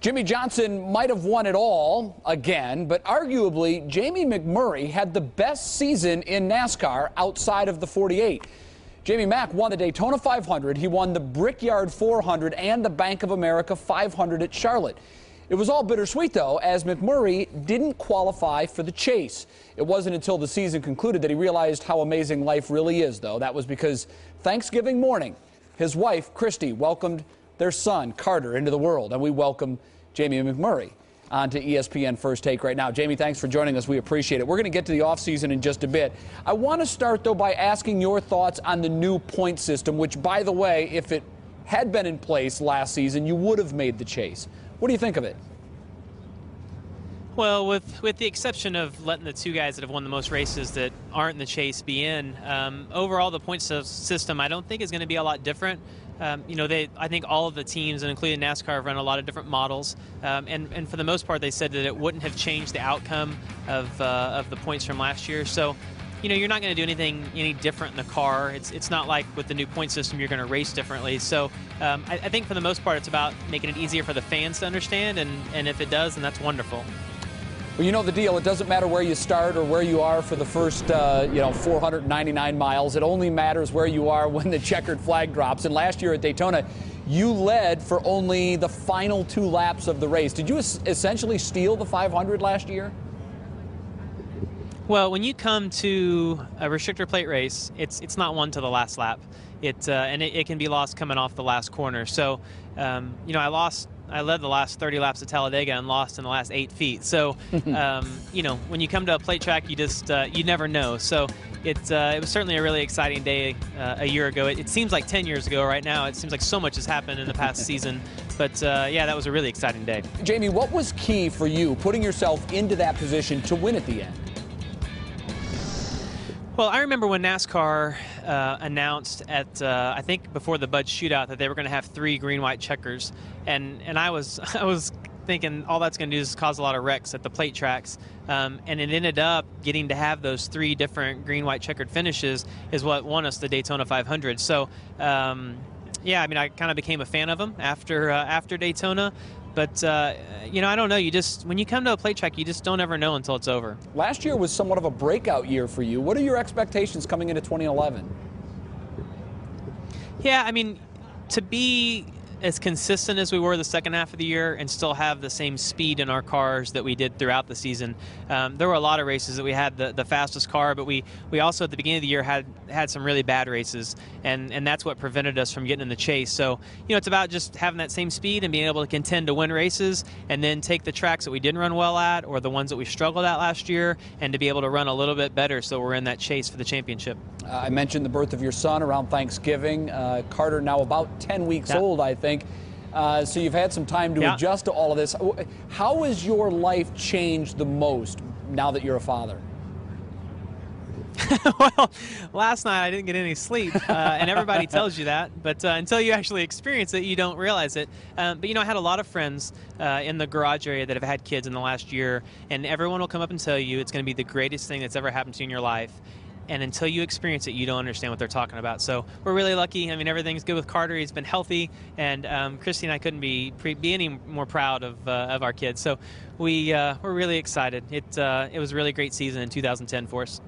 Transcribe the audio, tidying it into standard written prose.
Jimmy Johnson might have won it all again, but arguably Jamie McMurray had the best season in NASCAR outside of the 48. Jamie Mack won the Daytona 500. He won the Brickyard 400 and the Bank of America 500 at Charlotte. It was all bittersweet, though, as McMurray didn't qualify for the chase. It wasn't until the season concluded that he realized how amazing life really is, though. That was because Thanksgiving morning, his wife, Christy, welcomed their son, Carter, into the world. And we welcome Jamie McMurray onto ESPN First Take right now. Jamie, thanks for joining us. We appreciate it. We're going to get to the offseason in just a bit. I want to start, though, by asking your thoughts on the new point system, which, by the way, if it had been in place last season, you would have made the chase. What do you think of it? Well, with the exception of letting the two guys that have won the most races that aren't in the chase be in, overall the point system I don't think is going to be a lot different. I think all of the teams, and including NASCAR, have run a lot of different models, and for the most part they said that it wouldn't have changed the outcome of the points from last year. So, you're not going to do anything any different in the car. It's not like with the new point system you're going to race differently. So I think for the most part it's about making it easier for the fans to understand, and if it does, then that's wonderful. Well, you know the deal. It doesn't matter where you start or where you are for the first, 499 miles. It only matters where you are when the checkered flag drops. And last year at Daytona, you led for only the final 2 laps of the race. Did you essentially steal the 500 last year? Well, when you come to a restrictor plate race, it's not won to the last lap. It can be lost coming off the last corner. So, I led the last 30 laps at Talladega and lost in the last 8 feet. So, when you come to a plate track, you never know. So it was certainly a really exciting day a year ago. It seems like 10 years ago right now. It seems like so much has happened in the past season. But, yeah, that was a really exciting day. Jamie, what was key for you putting yourself into that position to win at the end? Well, I remember when NASCAR announced at I think before the Bud Shootout that they were going to have 3 green-white checkers, and I was thinking all that's going to do is cause a lot of wrecks at the plate tracks, and it ended up getting to have those 3 different green-white checkered finishes is what won us the Daytona 500. So, yeah, I kind of became a fan of them after Daytona. But, I don't know. When you come to a plate track, you just don't ever know until it's over. Last year was somewhat of a breakout year for you. What are your expectations coming into 2011? Yeah, to be as consistent as we were the second half of the year and still have the same speed in our cars that we did throughout the season. There were a lot of races that we had the fastest car, but we also at the beginning of the year had some really bad races, and that's what prevented us from getting in the chase. So, it's about just having that same speed and being able to contend to win races, and then take the tracks that we didn't run well at or the ones that we struggled at last year, and to be able to run a little bit better so we're in that chase for the championship. I mentioned the birth of your son around Thanksgiving. Carter now about 10 weeks old, I think. So you've had some time to adjust to all of this. How has your life changed the most now that you're a father? Well, last night I didn't get any sleep, and everybody tells you that, but until you actually experience it, you don't realize it. But, I had a lot of friends in the garage area that have had kids in the last year, and everyone will come up and tell you it's going to be the greatest thing that's ever happened to you in your life. And until you experience it, you don't understand what they're talking about. So we're really lucky. Everything's good with Carter. He's been healthy, and Christy and I couldn't be any more proud of our kids. So we're really excited. It was a really great season in 2010 for us.